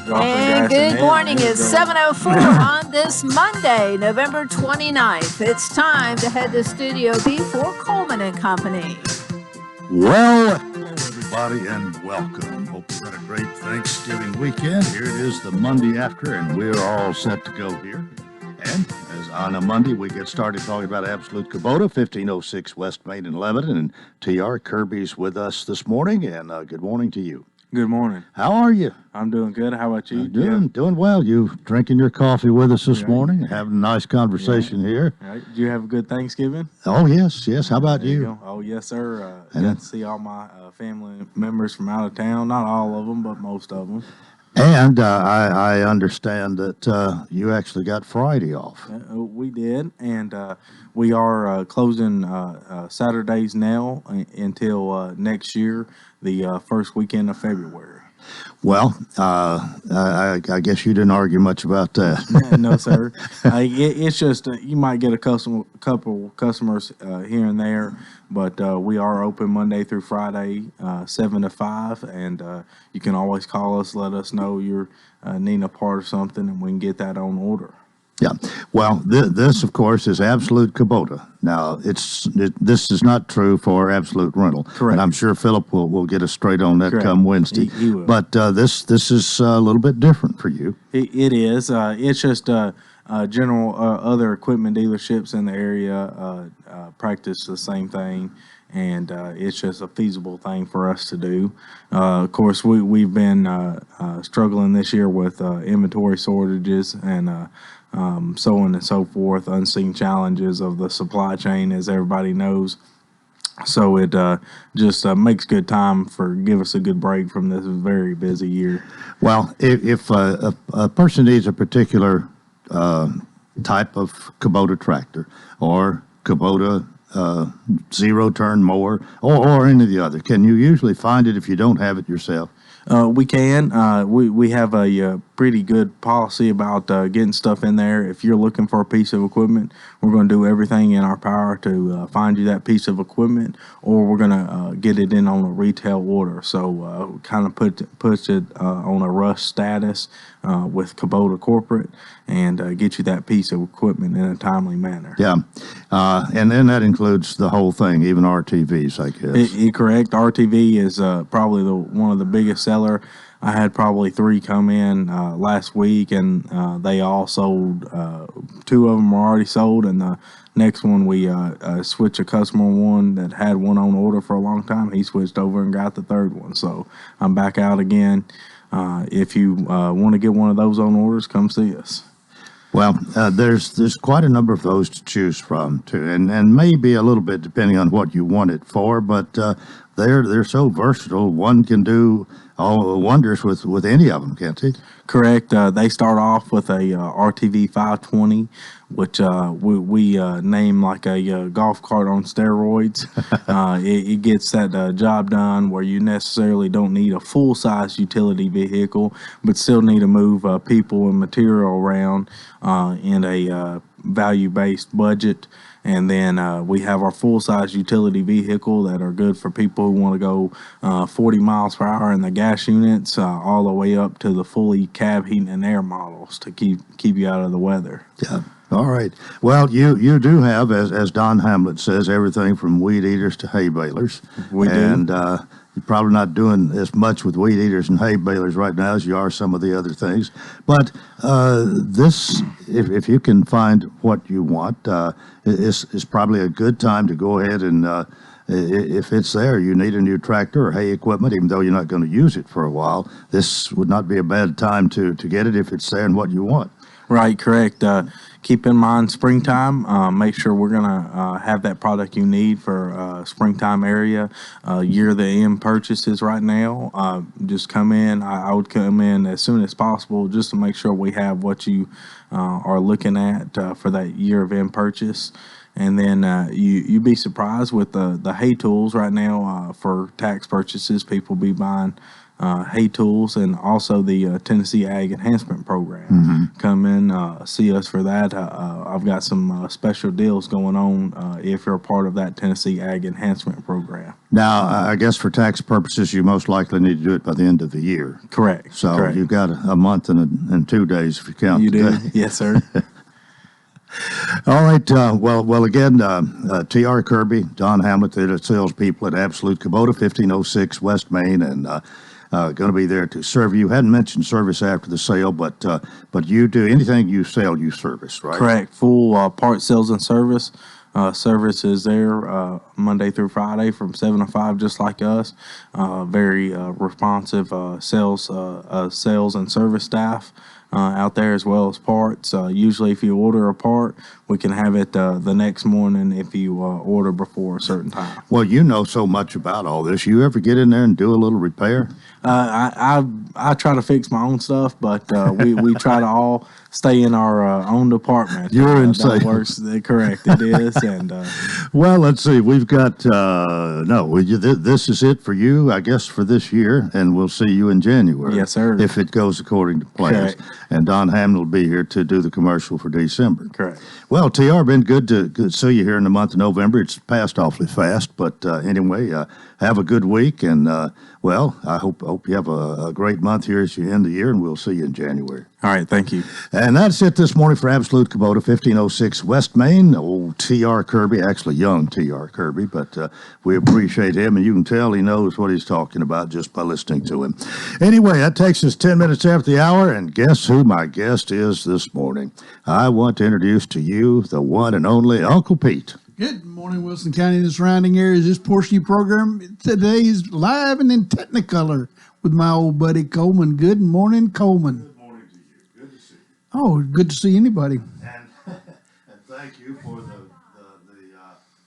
And good morning. It's 7:04 on this Monday, November 29th. It's time to head to Studio B for Coleman and Company. Well, hello everybody and welcome. Hope you had a great Thanksgiving weekend. Here it is the Monday after, and we're all set to go here. And as on a Monday, we get started talking about Absolute Kubota, 1506 West Main in Lebanon. And T.R. Kirby's with us this morning, and good morning to you. Good morning. How are you? I'm doing good. How about you? Doing well. You drinking your coffee with us this morning, having a nice conversation here. Right. Did you have a good Thanksgiving? Oh, yes. How about you? Go. Oh, yes, sir. Got to see all my family members from out of town. Not all of them, but most of them. And I understand that you actually got Friday off. We did, and we are closing Saturdays now until next year, the first weekend of February. Well, I guess you didn't argue much about that. No, sir. It's just you might get a couple customers here and there, but we are open Monday through Friday, 7 to 5, and you can always call us, let us know you're needing a part or something, and we can get that on order. Yeah. Well, this, of course, is Absolute Kubota. Now, this is not true for Absolute Rental. Correct. And I'm sure Philip will get us straight on that come Wednesday. He will. But this is a little bit different for you. It is. It's just general other equipment dealerships in the area practice the same thing, and it's just a feasible thing for us to do. Of course, we've been struggling this year with inventory shortages and so on and so forth, unseen challenges of the supply chain, as everybody knows. So it just makes good time give us a good break from this very busy year. Well, if a person needs a particular type of Kubota tractor or Kubota zero-turn mower or any of the other, can you usually find it if you don't have it yourself? We can. We have a pretty good policy about getting stuff in there. If you're looking for a piece of equipment, we're going to do everything in our power to find you that piece of equipment, or we're going to get it in on a retail order. So kind of puts it on a rush status with Kubota Corporate and get you that piece of equipment in a timely manner. Yeah. And then that includes the whole thing, even RTVs, I guess. Correct. RTV is probably one of the biggest seller. I had probably 3 come in last week, and they all sold. 2 of them are already sold, and the next one we switched a customer one that had one on order for a long time. He switched over and got the 3rd one, so I'm back out again. If you want to get one of those on orders, come see us. Well, there's quite a number of those to choose from, too, and maybe a little bit depending on what you want it for, but they're so versatile. One can do all wonders with any of them, can't they? Correct. They start off with a RTV 520, which we name like a golf cart on steroids. It gets that job done where you necessarily don't need a full-size utility vehicle, but still need to move people and material around in a value-based budget. And then we have our full-size utility vehicle that are good for people who want to go 40 miles per hour in the gas units, all the way up to the fully cab heating and air models to keep you out of the weather. Yeah. All right. Well, you do have, as Don Hamlet says, everything from weed eaters to hay balers. We do. And you're probably not doing as much with weed eaters and hay balers right now as you are some of the other things. But this, if you can find what you want, is probably a good time to go ahead and, if it's there, you need a new tractor or hay equipment, even though you're not going to use it for a while, this would not be a bad time to get it if it's there and what you want. Right, correct. Keep in mind springtime. Make sure we're going to have that product you need for springtime area. Year the end purchases right now. Just come in. I would come in as soon as possible just to make sure we have what you are looking at for that year of end purchase. And then you'd be surprised with the hay tools right now for tax purchases. People be buying hay tools, and also the Tennessee Ag Enhancement Program. Come in, see us for that. I've got some special deals going on if you're a part of that Tennessee Ag Enhancement Program. Now, I guess for tax purposes, you most likely need to do it by the end of the year. Correct. So correct. you've got a month and 2 days if you count You do? today. Yes, sir. All right. Well, again, T.R. Kirby, Don Hamlet, they're the salespeople at Absolute Kubota, 1506 West Main, and going to be there to serve you. Hadn't mentioned service after the sale, but you do anything you sell, you service, right? Correct. Full part sales and service. Service is there Monday through Friday from 7 to 5, just like us. Very responsive sales and service staff out there, as well as parts. Usually, if you order a part, we can have it the next morning if you order before a certain time. Well, you know so much about all this. You ever get in there and do a little repair? I try to fix my own stuff, but we try to all stay in our own department. You're in that sales. works. Correct, it is. And Well, let's see. We've got this is it for you, I guess, for this year, and we'll see you in January. Yes, sir. If it goes according to plans. Correct. And Don Hamlin will be here to do the commercial for December. correct. Well, TR, been good to see you here in the month of November. It's passed awfully fast, but anyway, have a good week, and well, I hope you have a great month here as you end the year, and we'll see you in January. All right, thank you. And that's it this morning for Absolute Kubota, 1506 West Main. Old T.R. Kirby, actually young T.R. Kirby, but we appreciate him, and you can tell he knows what he's talking about just by listening to him. Anyway, that takes us 10 minutes after the hour, and guess who my guest is this morning? I want to introduce to you the one and only Uncle Pete. Good morning, Wilson County and the surrounding areas. This portion of your program today is live and in Technicolor with my old buddy Coleman. Good morning, Coleman. Good morning to you. Good to see you. Oh, good to see anybody. And thank you for the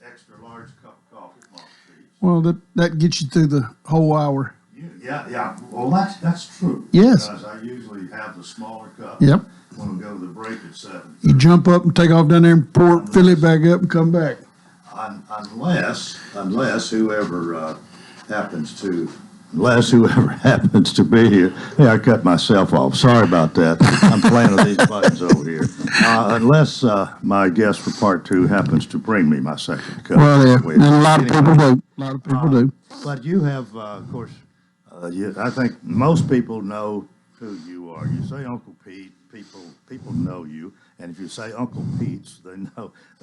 extra large cup of coffee, Mom, please. Well, that gets you through the whole hour. Yeah. Well, that's true. Yes. Because I usually have the smaller cup. Yep. When we go to the break at 7. You jump up and take off down there and fill it back up and come back. Unless whoever happens to be here. Yeah, I cut myself off. Sorry about that. I'm playing with these buttons over here. Unless my guest for part 2 happens to bring me my second cup. Well, yeah, and a lot of people do. A lot of people do. But you have, of course, I think most people know who you are. You say Uncle Pete, people know you, and if you say Uncle Pete's, they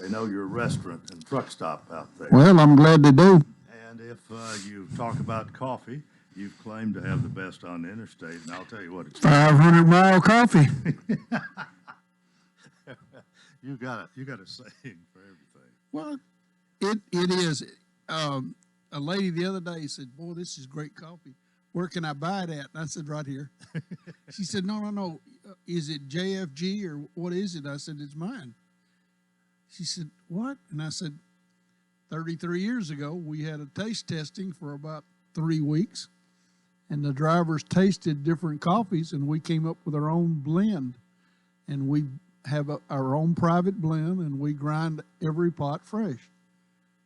know your restaurant and truck stop out there. Well, I'm glad they do. And if you talk about coffee, you've claimed to have the best on the interstate, and I'll tell you what, it's 500-mile coffee. you got a saying for everything. Well, it is. A lady the other day said, "Boy, this is great coffee. Where can I buy it at?" And I said, "Right here." She said, No. Is it JFG or what is it? I said, "It's mine." She said, "What?" And I said, 33 years ago, we had a taste testing for about 3 weeks, and the drivers tasted different coffees, and we came up with our own blend. And we have our own private blend, and we grind every pot fresh.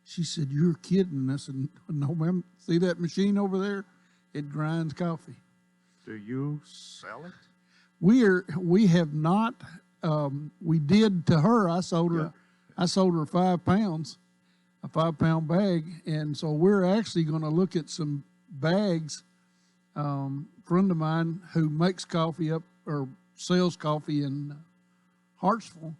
She said, "You're kidding." I said, "No, ma'am. See that machine over there? It grinds coffee." Do you sell it? We have not. We did to her. I sold her 5 pounds, a 5-pound bag, and so we're actually going to look at some bags. Friend of mine who makes coffee up or sells coffee in Hartsville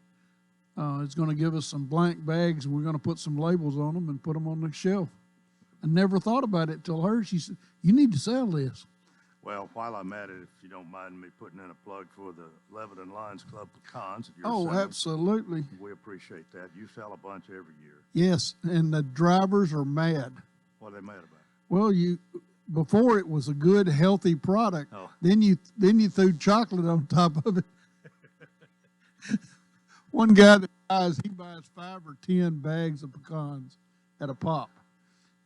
is going to give us some blank bags, and we're going to put some labels on them and put them on the shelf. I never thought about it till her. She said, "You need to sell this." Well, while I'm at it, if you don't mind me putting in a plug for the Lebanon Lions Club pecans that you're selling. Absolutely. We appreciate that. You sell a bunch every year. Yes, and the drivers are mad. What are they mad about? Well, before it was a good, healthy product. Oh. Then you threw chocolate on top of it. One guy that buys 5 or 10 bags of pecans at a pop,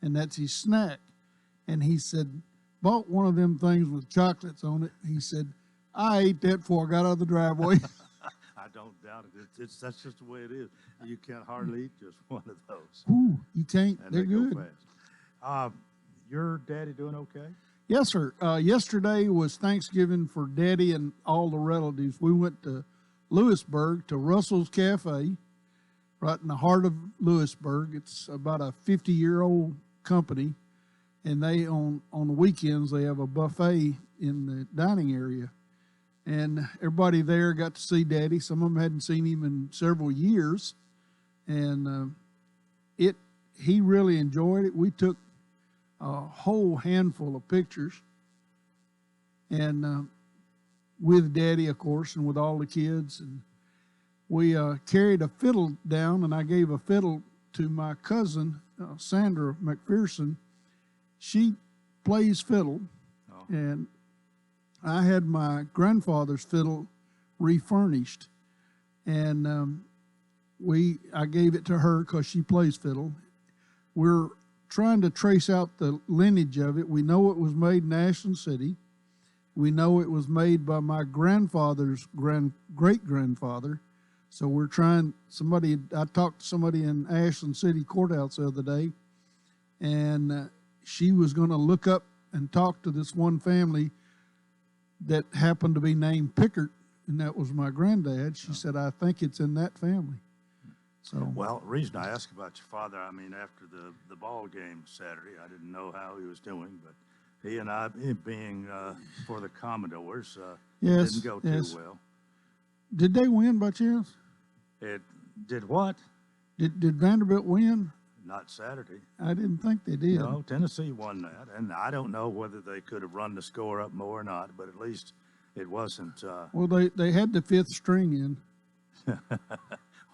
and that's his snack. And he said, bought one of them things with chocolates on it. He said, "I ate that before I got out of the driveway." I don't doubt it. That's just the way it is. You can't hardly eat just one of those. Ooh, you can't. And They're they good. go fast. Your daddy doing okay? Yes, sir. Yesterday was Thanksgiving for Daddy and all the relatives. We went to Lewisburg to Russell's Cafe, right in the heart of Lewisburg. It's about a 50-year-old company, and they on the weekends they have a buffet in the dining area. And everybody there got to see Daddy. Some of them hadn't seen him in several years, and he really enjoyed it. We took a whole handful of pictures, and with Daddy, of course, and with all the kids. And we carried a fiddle down, and I gave a fiddle to my cousin, Sandra McPherson. She plays fiddle, and I had my grandfather's fiddle refurnished, and I gave it to her because she plays fiddle. We're trying to trace out the lineage of it. We know it was made in Ashland City. We know it was made by my grandfather's great-grandfather. So we're trying, I talked to somebody in Ashland City Courthouse the other day, and she was going to look up and talk to this one family that happened to be named Pickert, and that was my granddad. She said, I think it's in that family. So, well, the reason I asked about your father, I mean, after the ball game Saturday, I didn't know how he was doing, but he and I, being for the Commodores, yes, didn't go yes. too well. Did they win by chance? It did what? Did Vanderbilt win? Not Saturday. I didn't think they did. No, Tennessee won that, and I don't know whether they could have run the score up more or not, but at least it wasn't. Well, they had the fifth string in.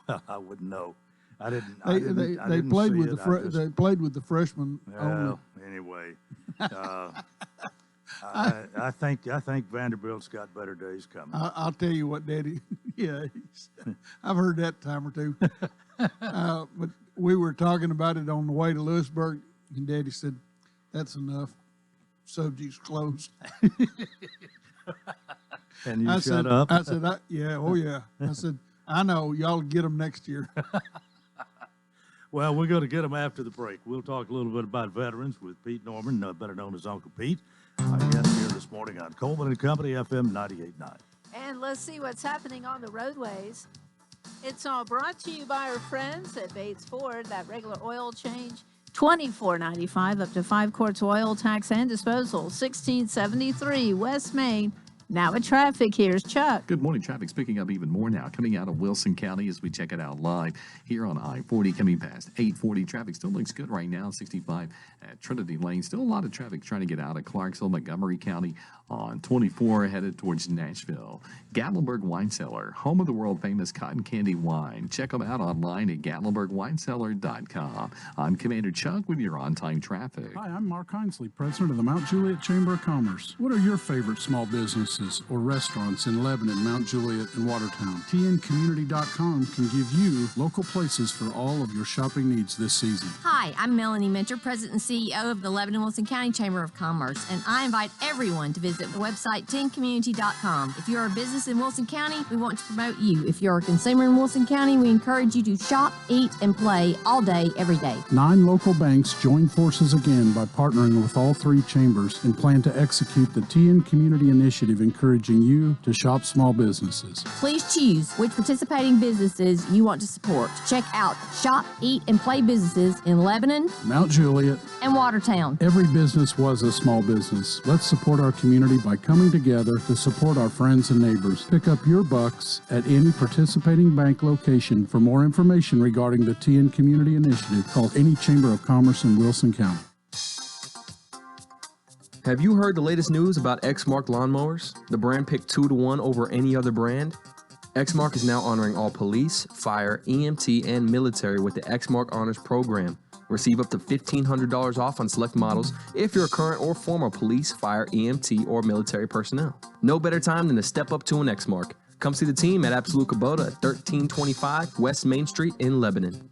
Well, I wouldn't know. I didn't. They played with they played with the freshmen only. Anyway, I think Vanderbilt's got better days coming. I'll tell you what, Daddy. Yeah, I've heard that time or two. But we were talking about it on the way to Lewisburg, and Daddy said, "That's enough. Subject's closed." And you shut up. I said, "Yeah, oh yeah." I said, "I know. Y'all get them next year." Well, we're going to get them after the break. We'll talk a little bit about veterans with Pete Norman, better known as Uncle Pete. Our guest here this morning on Coleman and Company, FM 98.9. And let's see what's happening on the roadways. It's all brought to you by our friends at Bates Ford. That regular oil change, $24.95 up to 5 quarts oil, tax and disposal. 1673 West Main. Now with traffic, here's Chuck. Good morning. Traffic's picking up even more now, coming out of Wilson County as we check it out live here on I-40 coming past 840. Traffic still looks good right now, 65 at Trinity Lane. Still a lot of traffic trying to get out of Clarksville, Montgomery County on 24 headed towards Nashville. Gatlinburg Wine Cellar, home of the world-famous cotton candy wine. Check them out online at GatlinburgWineCellar.com. I'm Commander Chuck with your on-time traffic. Hi, I'm Mark Hinesley, president of the Mount Juliet Chamber of Commerce. What are your favorite small businesses or restaurants in Lebanon, Mount Juliet, and Watertown? TNCommunity.com can give you local places for all of your shopping needs this season. Hi, I'm Melanie Minter, president and CEO of the Lebanon-Wilson County Chamber of Commerce, and I invite everyone to visit the website TNCommunity.com. If you're a business in Wilson County, we want to promote you. If you're a consumer in Wilson County, we encourage you to shop, eat, and play all day, every day. 9 local banks join forces again by partnering with all 3 chambers and plan to execute the TN Community Initiative, encouraging you to shop small businesses. Please choose which participating businesses you want to support. Check out Shop, Eat, and Play businesses in Lebanon, Mount Juliet, and Watertown. Every business was a small business. Let's support our community by coming together to support our friends and neighbors. Pick up your bucks at any participating bank location. For more information regarding the TN Community Initiative, call any Chamber of Commerce in Wilson County. Have you heard the latest news about Exmark lawnmowers? The brand picked 2-to-1 over any other brand? Exmark is now honoring all police, fire, EMT, and military with the Exmark Honors Program. Receive up to $1,500 off on select models if you're a current or former police, fire, EMT, or military personnel. No better time than to step up to an Exmark. Come see the team at Absolute Kubota at 1325 West Main Street in Lebanon.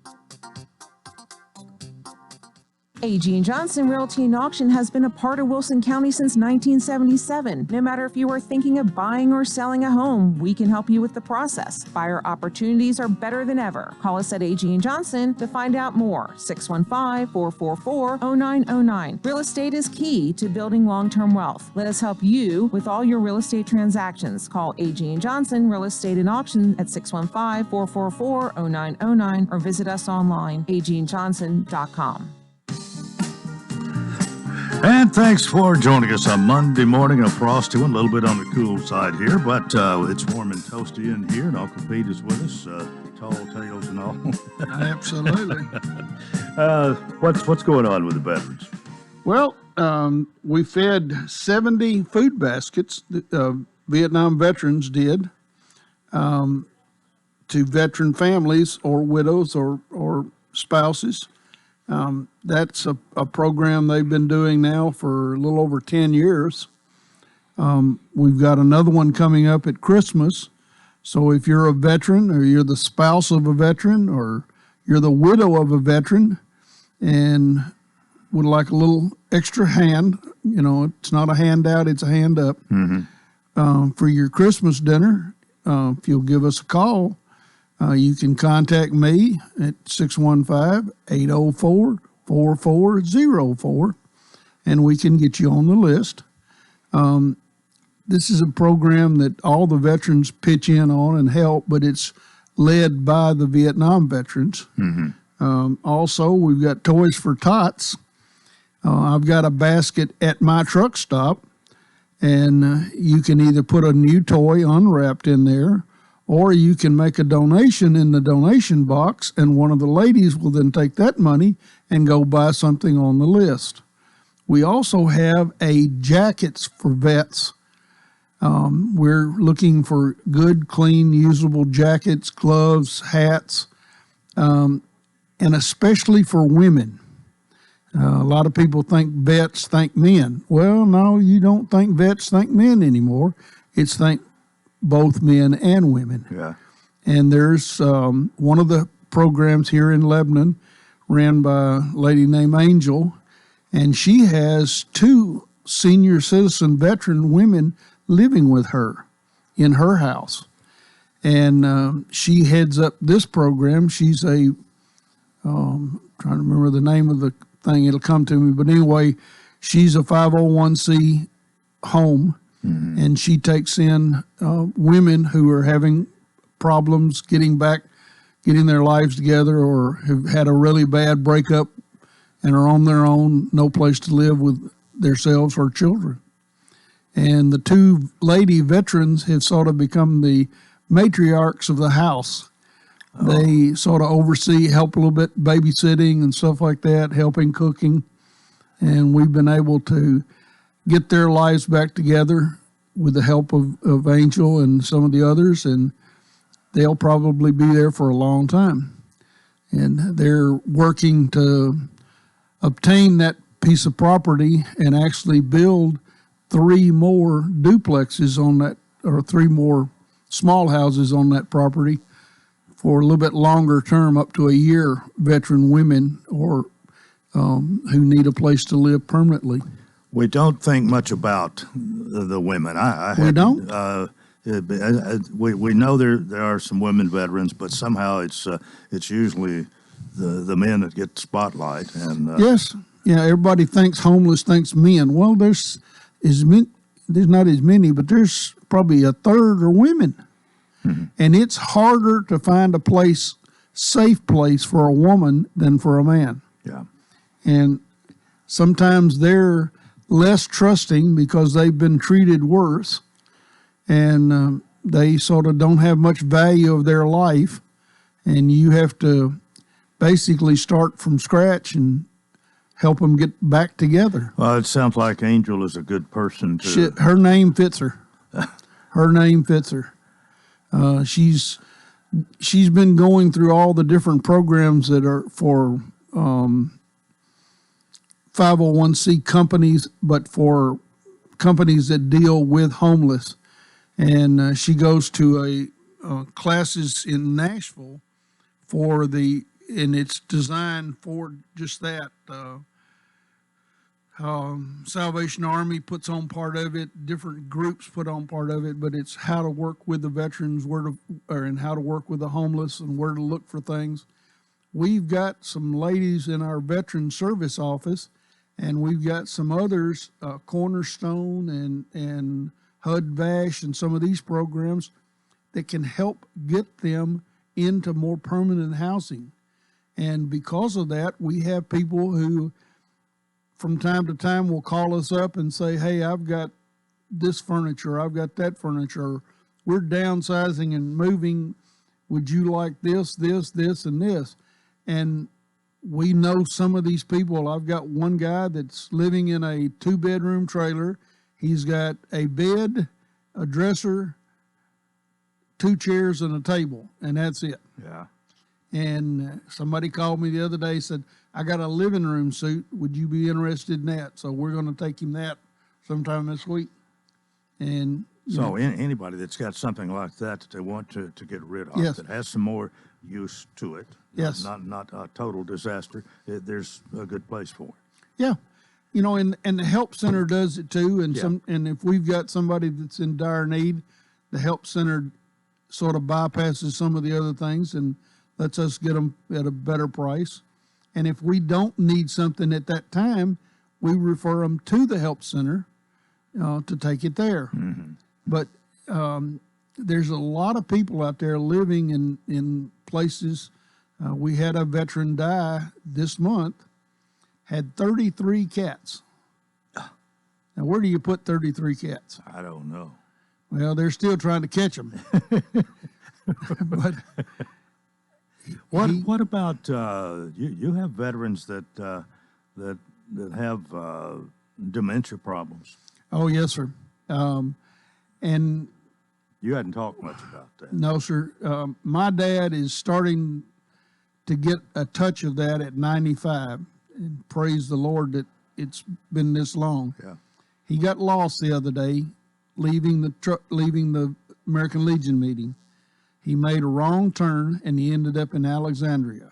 A.G. & Johnson Realty and Auction has been a part of Wilson County since 1977. No matter if you are thinking of buying or selling a home, we can help you with the process. Buyer opportunities are better than ever. Call us at A.G. & Johnson to find out more. 615-444-0909. Real estate is key to building long-term wealth. Let us help you with all your real estate transactions. Call A.G. & Johnson Real Estate and Auction at 615-444-0909 or visit us online, agandjohnson.com. And thanks for joining us on Monday morning. A frosty one, a little bit on the cool side here, but it's warm and toasty in here, and Uncle Pete is with us, tall tales and all. Absolutely. What's going on with the veterans? Well, we fed 70 food baskets, Vietnam veterans did, to veteran families or widows or spouses. That's a program they've been doing now for a little over 10 years. We've got another one coming up at Christmas. So if you're a veteran or you're the spouse of a veteran or you're the widow of a veteran and would like a little extra hand, it's not a handout, it's a hand up, for your Christmas dinner, if you'll give us a call, you can contact me at 615-804-4404, and we can get you on the list. This is a program that all the veterans pitch in on and help, but it's led by the Vietnam veterans. Also, we've got Toys for Tots. I've got a basket at my truck stop, and you can either put a new toy unwrapped in there, or you can make a donation in the donation box, and one of the ladies will then take that money and go buy something on the list. We also have a jackets for vets. We're looking for good, clean, usable jackets, gloves, hats, and especially for women. A lot of people think vets think men. Well, no, you don't think vets think men anymore. It's think both men and women. Yeah. And there's one of the programs here in Lebanon ran by a lady named Angel, and she has 2 senior citizen veteran women living with her in her house. And she heads up this program. She's trying to remember the name of the thing, it'll come to me. But anyway, she's a 501c home. And she takes in women who are having problems getting their lives together or have had a really bad breakup and are on their own, no place to live with themselves or children. And the 2 lady veterans have sort of become the matriarchs of the house. They sort of oversee, help a little bit babysitting and stuff like that, helping cooking. And we've been able to get their lives back together with the help of Angel and some of the others, and they'll probably be there for a long time. And they're working to obtain that piece of property and actually build 3 more duplexes on that, or 3 more small houses on that property for a little bit longer term, up to a year, veteran women or who need a place to live permanently. We don't think much about the women. We don't? We know there are some women veterans, but somehow it's usually the men that get the spotlight. And yes, yeah. Everybody thinks homeless thinks men. Well, there's not as many, but there's probably a third are women, and it's harder to find a safe place for a woman than for a man. Yeah, and sometimes they're less trusting because they've been treated worse, and they sort of don't have much value of their life, and you have to basically start from scratch and help them get back together. Well, it sounds like Angel is a good person to... Her name fits her. Her name fits her. She's been going through all the different programs that are for 501c companies, but for companies that deal with homeless. And she goes to classes in Nashville and it's designed for just that, Salvation Army puts on part of it. Different groups put on part of it, but it's how to work with the veterans, and how to work with the homeless, and where to look for things. We've got some ladies in our veteran service office, and we've got some others, Cornerstone and HUD VASH, and some of these programs that can help get them into more permanent housing. And because of that, we have people who from time to time will call us up and say, hey, I've got this furniture, I've got that furniture, we're downsizing and moving, would you like this, and this? And we know some of these people. I've got one guy that's living in a 2-bedroom trailer. He's got a bed, a dresser, 2 chairs, and a table, and that's it. Yeah. And somebody called me the other day, said, I got a living room suite. Would you be interested in that? So we're going to take him that sometime this week. And so anybody that's got something like that they want to get rid of, yes, that has some more use to it, yes, not a total disaster, there's a good place for it. Yeah. And the help center does it too. And and if we've got somebody that's in dire need, the help center sort of bypasses some of the other things and lets us get them at a better price. And if we don't need something at that time, we refer them to the help center to take it there. Mm-hmm. But there's a lot of people out there living in places. We had a veteran die this month, had 33 cats. Now, where do you put 33 cats? I don't know. Well, they're still trying to catch them. But what about you have veterans that have dementia problems? Oh, yes, sir. And you hadn't talked much about that. No, sir. My dad is starting to get a touch of that at 95, and praise the Lord that it's been this long. Yeah. He got lost the other day, leaving the American Legion meeting. He made a wrong turn, and he ended up in Alexandria.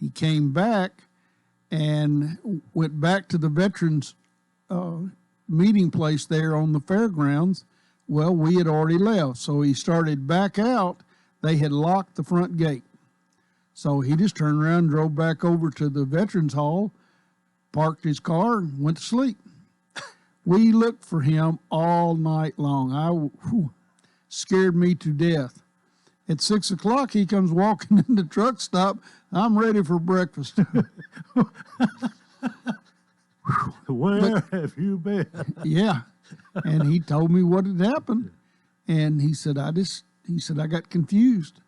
He came back and went back to the veterans meeting place there on the fairgrounds. Well, we had already left, so he started back out. They had locked the front gate. So he just turned around and drove back over to the Veterans Hall, parked his car, and went to sleep. We looked for him all night long. Scared me to death. At 6 o'clock, he comes walking in the truck stop. I'm ready for breakfast. Where have you been? Yeah. And he told me what had happened. And he said, I got confused.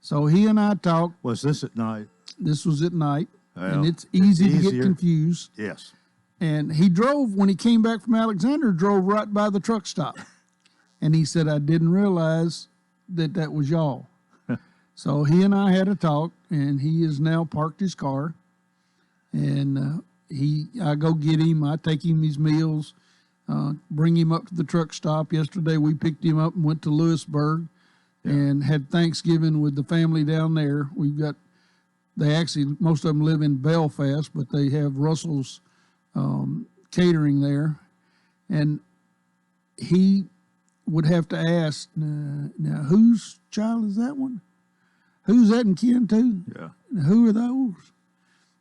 So he and I talked. Was this at night? This was at night. Well, and it's easy to get confused. Yes. And he drove, when he came back from Alexander, drove right by the truck stop. And he said, I didn't realize that was y'all. So he and I had a talk, and he has now parked his car. And I go get him. I take him his meals, bring him up to the truck stop. Yesterday we picked him up and went to Lewisburg and had Thanksgiving with the family down there. Most of them live in Belfast, but they have Russell's catering there. And he would have to ask, now whose child is that one? Who's that in kin to? Yeah. Who are those?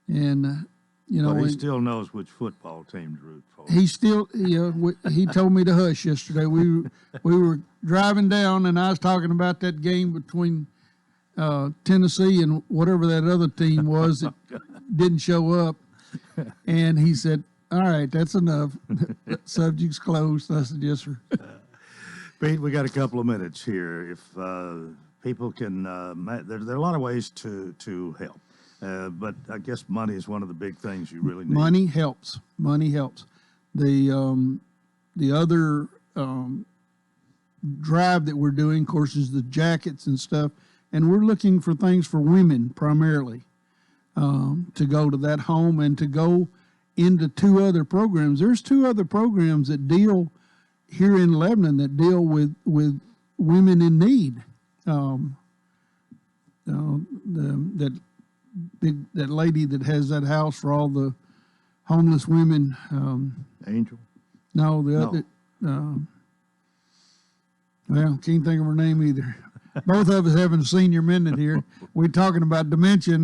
And, but he still knows which football team to root for. He still, he told me to hush yesterday. We were driving down, and I was talking about that game between Tennessee and whatever that other team was that didn't show up. And he said, all right, that's enough. Subject's closed. I said, yes, sir. Pete, we got a couple of minutes here. If people can, there are a lot of ways to help. But I guess money is one of the big things you really need. Money helps. Money helps. The other drive that we're doing, of course, is the jackets and stuff. And we're looking for things for women primarily to go to that home and to go into 2 other programs. There's 2 other programs that deal here in Lebanon that deal with women in need. That lady that has that house for all the homeless women. Angel? No, the No. other. Well, can't think of her name either. Both of us having a senior minute here. We're talking about dementia.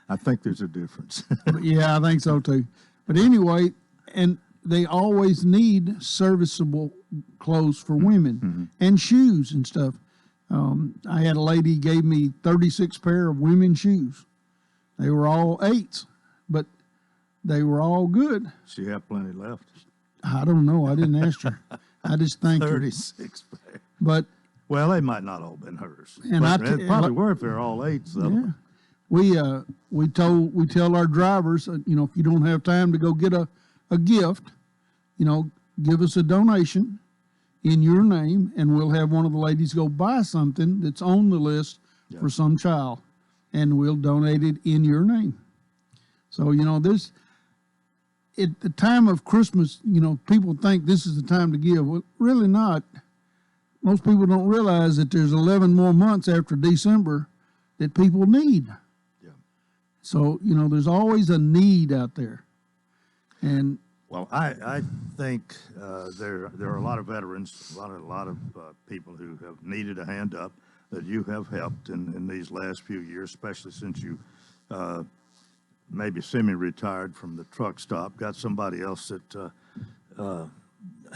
I think there's a difference. Yeah, I think so too. But anyway, and they always need serviceable clothes for women and shoes and stuff. I had a lady gave me 36 pair of women's shoes. They were all 8s, but they were all good. She have plenty left. I don't know. I didn't ask her. I just thank her. 36 pair. But Well, they might not all been hers. And But I it probably were if they're all 8s. yeah, we tell our drivers, if you don't have time to go get a gift, give us a donation in your name, and we'll have one of the ladies go buy something that's on the list for some child, and we'll donate it in your name. So, this, at the time of Christmas, people think this is the time to give. Well, really not. Most people don't realize that there's 11 more months after December that people need. Yeah. So, there's always a need out there. And Well, I think there are a lot of veterans, a lot of people who have needed a hand up that you have helped in these last few years, especially since you maybe semi-retired from the truck stop, got somebody else that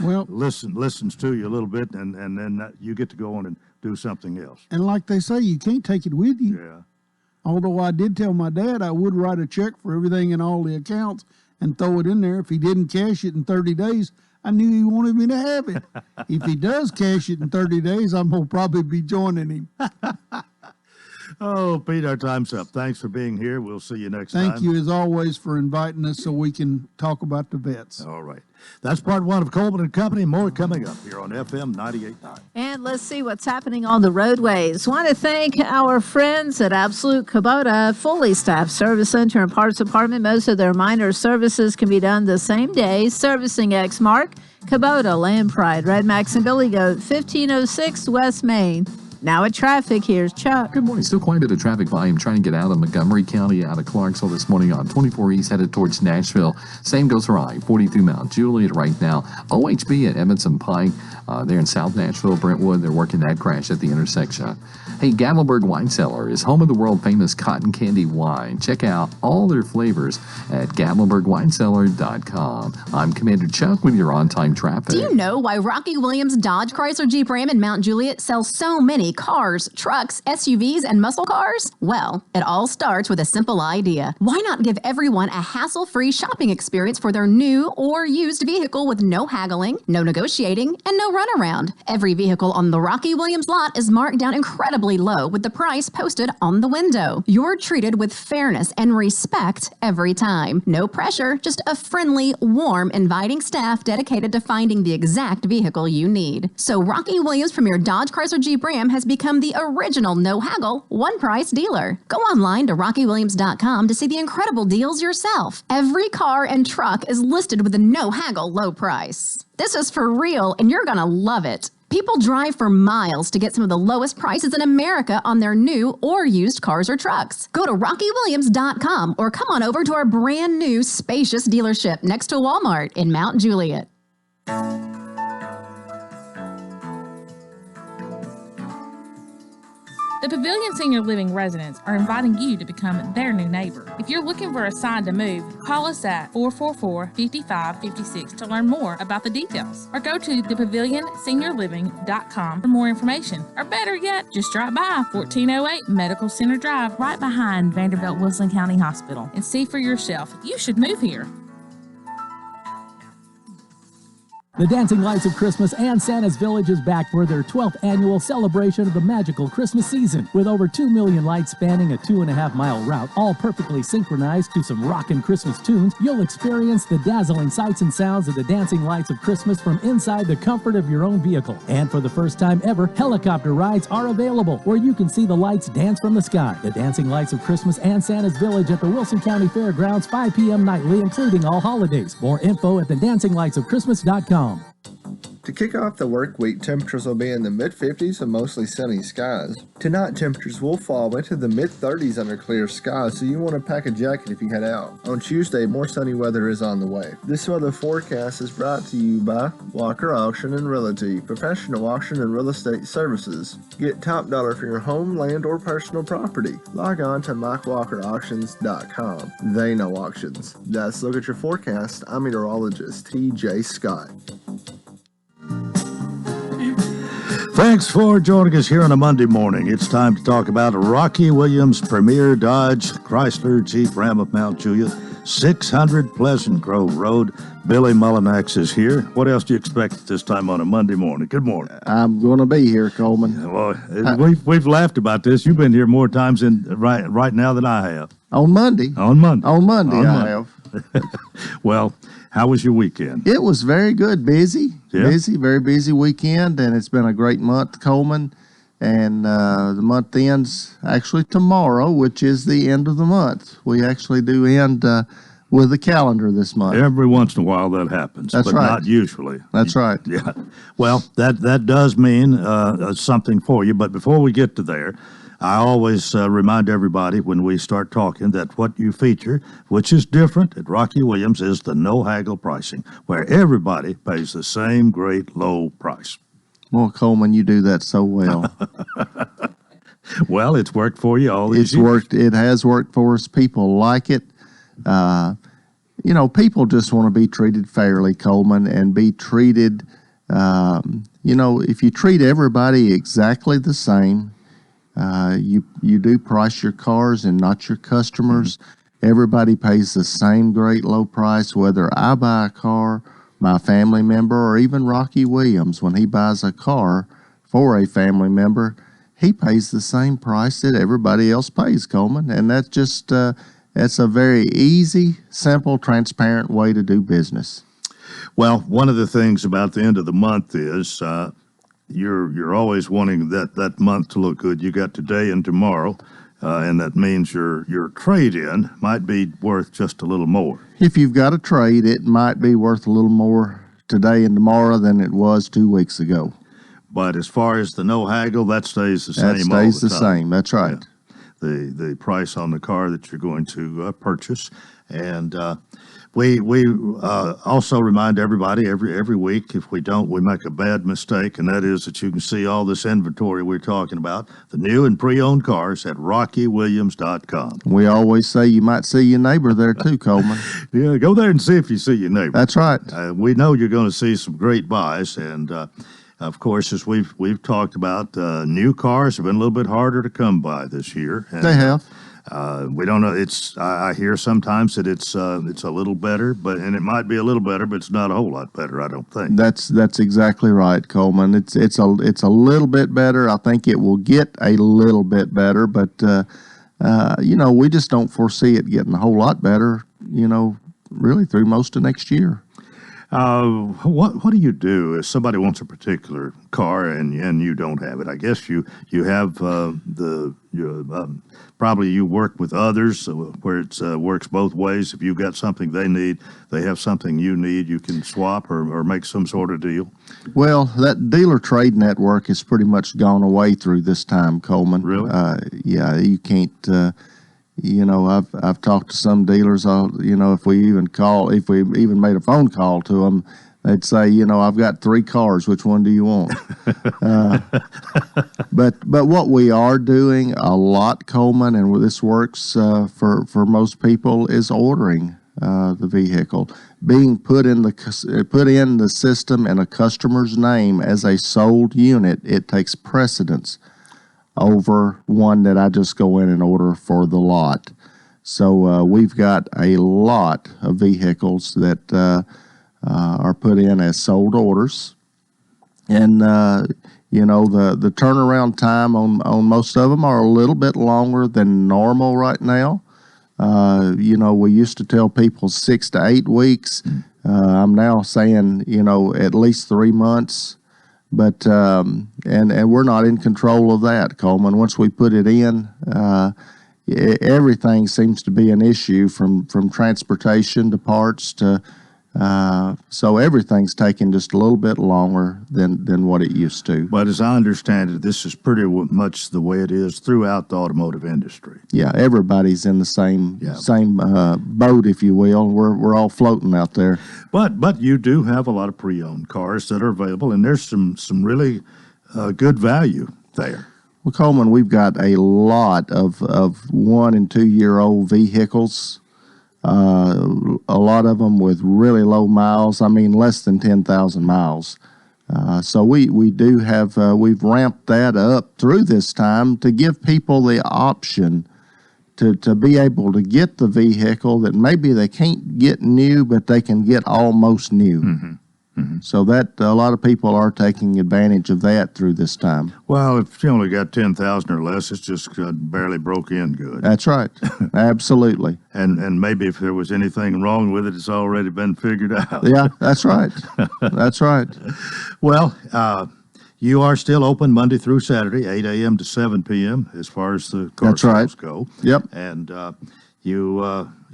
well, listens to you a little bit, and then you get to go on and do something else. and like they say, you can't take it with you. Yeah. Although I did tell my dad I would write a check for everything in all the accounts and throw it in there. If he didn't cash it in 30 days, I knew he wanted me to have it. If he does cash it in 30 days, I'm going to probably be joining him. Oh, Pete, our time's up. Thanks for being here. We'll see you next time. Thank you, as always, for inviting us so we can talk about the vets. All right. That's part one of Coleman and Company. More coming up here on FM 98.9. And let's see what's happening on the roadways. Want to thank our friends at Absolute Kubota, fully staffed service center and parts department. Most of their minor services can be done the same day. Servicing Exmark, Kubota, Land Pride, Red Max, and Billy Goat, 1506 West Main. Now at traffic, here's Chuck. Good morning. Still quite a bit of traffic volume trying to get out of Montgomery County, out of Clarksville this morning on 24 East headed towards Nashville. Same goes for I-40 through Mount Juliet right now. OHB at Edmondson Pike. They're in South Nashville, Brentwood. They're working that crash at the intersection. Hey, Gatlinburg Wine Cellar is home of the world-famous cotton candy wine. Check out all their flavors at GatlinburgWineCellar.com. I'm Commander Chuck with your on-time traffic. Do you know why Rocky Williams Dodge Chrysler Jeep Ram in Mount Juliet sells so many cars, trucks, SUVs, and muscle cars? Well, it all starts with a simple idea. Why not give everyone a hassle-free shopping experience for their new or used vehicle with no haggling, no negotiating, and no runaround? Every vehicle on the Rocky Williams lot is marked down incredibly low with the price posted on the window. You're treated with fairness and respect every time. No pressure, just a friendly, warm, inviting staff dedicated to finding the exact vehicle you need. So Rocky Williams from your Dodge Chrysler Jeep Ram has become the original no-haggle, one-price dealer. Go online to RockyWilliams.com to see the incredible deals yourself. Every car and truck is listed with a no-haggle low price. This is for real, and you're gonna love it. People drive for miles to get some of the lowest prices in America on their new or used cars or trucks. Go to RockyWilliams.com or come on over to our brand new spacious dealership next to Walmart in Mount Juliet. The Pavilion Senior Living residents are inviting you to become their new neighbor. If you're looking for a sign to move, call us at 444-5556 to learn more about the details. Or go to thepavilionseniorliving.com for more information. Or better yet, just drop by 1408 Medical Center Drive right behind Vanderbilt Wilson County Hospital and see for yourself. You should move here. The Dancing Lights of Christmas and Santa's Village is back for their 12th annual celebration of the magical Christmas season. With over 2 million lights spanning a 2.5-mile route, all perfectly synchronized to some rockin' Christmas tunes, you'll experience the dazzling sights and sounds of the Dancing Lights of Christmas from inside the comfort of your own vehicle. And for the first time ever, helicopter rides are available where you can see the lights dance from the sky. The Dancing Lights of Christmas and Santa's Village at the Wilson County Fairgrounds, 5 p.m. nightly, including all holidays. More info at thedancinglightsofchristmas.com. To kick off the work week, temperatures will be in the mid-50s and mostly sunny skies. Tonight, temperatures will fall into the mid-30s under clear skies, so you want to pack a jacket if you head out. On Tuesday, more sunny weather is on the way. This weather forecast is brought to you by Walker Auction and Realty, professional auction and real estate services. Get top dollar for your home, land, or personal property. Log on to MikeWalkerAuctions.com. They know auctions. Let's look at your forecast. I'm meteorologist T.J. Scott. Thanks for joining us here on a Monday morning. It's time to talk about Rocky Williams Premier Dodge Chrysler Jeep Ram of Mount Juliet, 600 Pleasant Grove Road. Billy Mullinax is here. What else do you expect at this time on a Monday morning? Good morning. I'm going to be here, Coleman. Well, we've laughed about this. You've been here more times right now than I have. On Monday. On Monday, I have. Well, how was your weekend? It was very good. Busy. Yeah. Busy, very busy weekend, and it's been a great month, Coleman. And the month ends actually tomorrow, which is the end of the month. We actually do end with the calendar this month. Every once in a while that happens, That's but right. not usually. That's right. Yeah. Well, that does mean something for you. But before we get to there, I always remind everybody when we start talking that what you feature, which is different at Rocky Williams, is the no haggle pricing, where everybody pays the same great low price. Well, Coleman, you do that so well. Well, it's worked for you all these years. It has worked for us. People like it. People just want to be treated fairly, Coleman, and be treated, if you treat everybody exactly the same, you do price your cars and not your customers. Mm-hmm. Everybody pays the same great low price, whether I buy a car, my family member, or even Rocky Williams, when he buys a car for a family member, he pays the same price that everybody else pays, Coleman. And that's just, it's a very easy, simple, transparent way to do business. Well, one of the things about the end of the month is you're always wanting that month to look good. You got today and tomorrow, and that means your trade-in might be worth just a little more. If you've got a trade, it might be worth a little more today and tomorrow than it was 2 weeks ago. But as far as the no haggle, that stays the same all the time. That stays the same. That's right. Yeah. The price on the car that you're going to purchase, and we also remind everybody every week, if we don't, we make a bad mistake, and that is that you can see all this inventory we're talking about, the new and pre-owned cars, at RockyWilliams.com. We always say you might see your neighbor there too, Coleman. Yeah, go there and see if you see your neighbor. That's right. We know you're going to see some great buys, and of course, as we've talked about, new cars have been a little bit harder to come by this year. And, they have. We don't know. I hear sometimes that it's a little better, and it might be a little better, but it's not a whole lot better, I don't think. That's exactly right, Coleman. It's a little bit better. I think it will get a little bit better, but we just don't foresee it getting a whole lot better. Really through most of next year. What do you do if somebody wants a particular car and you don't have it? I guess you have probably you work with others where it works both ways. If you've got something they need, they have something you need, you can swap or make some sort of deal. Well, that dealer trade network has pretty much gone away through this time, Coleman. Really? Yeah, you can't. I've talked to some dealers. If we even made a phone call to them, they'd say, I've got 3 cars. Which one do you want? But what we are doing a lot, Coleman, and this works for most people, is ordering the vehicle, being put in the system in a customer's name as a sold unit. It takes precedence over one that I just go in and order for the lot. So we've got a lot of vehicles that are put in as sold orders. And, the turnaround time on most of them are a little bit longer than normal right now. We used to tell people 6 to 8 weeks. I'm now saying, at least 3 months. But and we're not in control of that, Coleman. Once we put it in, everything seems to be an issue from transportation to parts to So everything's taking just a little bit longer than what it used to. But as I understand it, this is pretty much the way it is throughout the automotive industry. Yeah, everybody's in the same boat, if you will. We're all floating out there. But you do have a lot of pre-owned cars that are available, and there's some really good value there. Well, Coleman, we've got a lot of 1 and 2 year old vehicles. A lot of them with really low miles. I mean, less than 10,000 miles. So we do have, we've ramped that up through this time to give people the option to be able to get the vehicle that maybe they can't get new, but they can get almost new. Mm-hmm. Mm-hmm. So that a lot of people are taking advantage of that through this time. Well, if you only got 10,000 or less, it's just barely broke in good. That's right. Absolutely. And maybe if there was anything wrong with it, it's already been figured out. Yeah, that's right. That's right. Well, you are still open Monday through Saturday, 8 a.m. to 7 p.m. as far as the car sales go. Yep. And you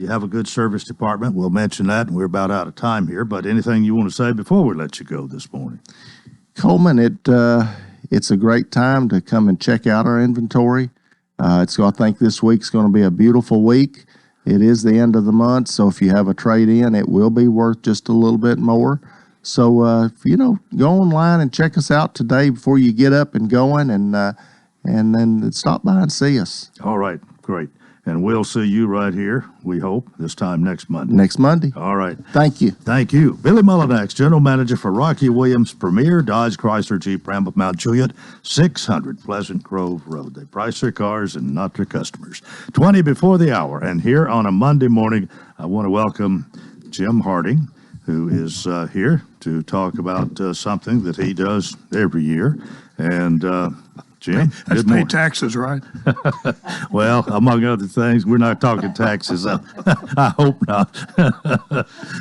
have a good service department. We'll mention that, and we're about out of time here. But anything you want to say before we let you go this morning? Coleman, it's a great time to come and check out our inventory. I think this week's going to be a beautiful week. It is the end of the month, so if you have a trade-in, it will be worth just a little bit more. So, go online and check us out today before you get up and going, and then stop by and see us. All right, great. And we'll see you right here, we hope, this time next Monday. Next Monday. All right. Thank you. Thank you. Billy Mullinax, General Manager for Rocky Williams Premier, Dodge Chrysler Jeep Ram of Mount Juliet, 600 Pleasant Grove Road. They price their cars and not their customers. 20 before the hour. And here on a Monday morning, I want to welcome Jim Harding, who is here to talk about something that he does every year. And Jim, that's pay taxes, right? Well, among other things, we're not talking taxes. I hope not.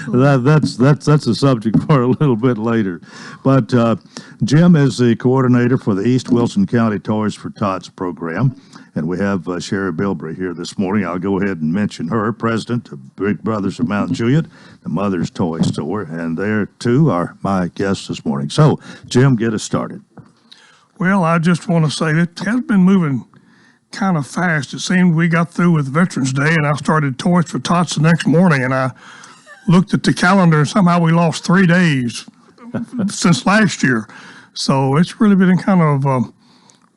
That's a subject for a little bit later. But Jim is the coordinator for the East Wilson County Toys for Tots program. And we have Sherry Bilbrey here this morning. I'll go ahead and mention her, president of Big Brothers of Mount Juliet, the Mother's Toy Store. And there, too, are my guests this morning. So, Jim, get us started. Well, I just want to say it has been moving kind of fast. It seemed we got through with Veterans Day, and I started Toys for Tots the next morning, and I looked at the calendar, and somehow we lost 3 days since last year. So it's really been kind of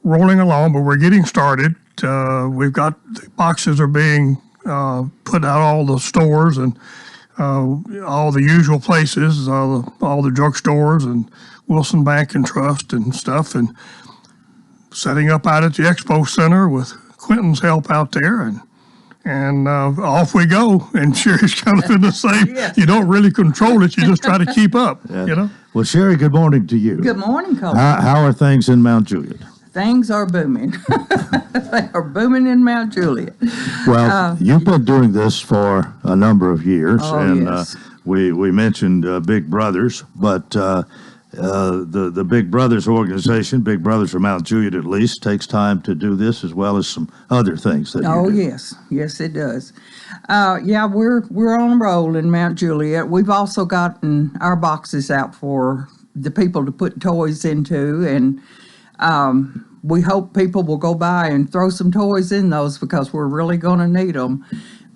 rolling along, but we're getting started. We've got the boxes are being put out all the stores and all the usual places, all the drugstores and Wilson Bank and Trust and stuff, and setting up out at the Expo Center with Quentin's help out there, and off we go. And Sherry's kind of in the same. Yes. You don't really control it; you just try to keep up. Yeah. Well, Sherry, good morning to you. Good morning, Coleman. How are things in Mount Juliet? Things are booming. They are booming in Mount Juliet. Well, you've been doing this for a number of years, and yes. We mentioned Big Brothers, but the Big Brothers organization, Big Brothers of Mount Juliet at least, takes time to do this as well as some other things that you do. Yes it does. We're on a roll in Mount Juliet. We've also gotten our boxes out for the people to put toys into, and we hope people will go by and throw some toys in those because we're really going to need them.